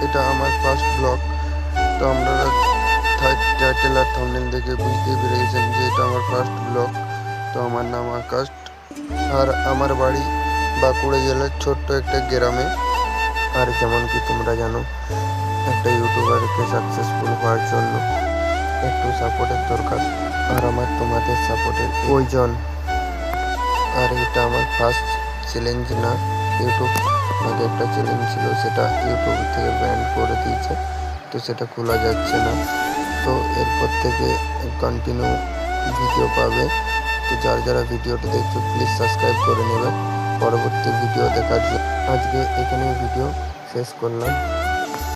এটা আমার first blog. তো আপনারা টাইটেল আর থাম্বনেল দেখে বুঝতেই পেরে গেছেন যে এটা আমার ফার্স্ট ব্লগ। তো আমার নাম আকাশ, আর আমার বাড়ি বাঁকুড়া জেলার ছোট্ট একটা গ্রামে। আর যেমন কি তোমরা জানো, একটা ইউটিউবারকে সাকসেসফুল হওয়ার জন্য একটু সাপোর্টের দরকার, আর আমার তোমাদের সাপোর্টের প্রয়োজন। আর এটা আমার ফার্স্ট চ্যালেঞ্জ না, ইউটিউব আগে একটা চ্যালেঞ্জ ছিল, সেটা ইউটিউব থেকে ব্যান করে দিয়েছে, তো সেটা খোলা যাচ্ছে না। তো এরপর থেকে কন্টিনিউ ভিডিও পাবে। তো যারা ভিডিওটা দেখছো প্লিজ সাবস্ক্রাইব করে নেবে পরবর্তী ভিডিও দেখার জন্য। আজকে এখানে ভিডিও শেষ করলাম।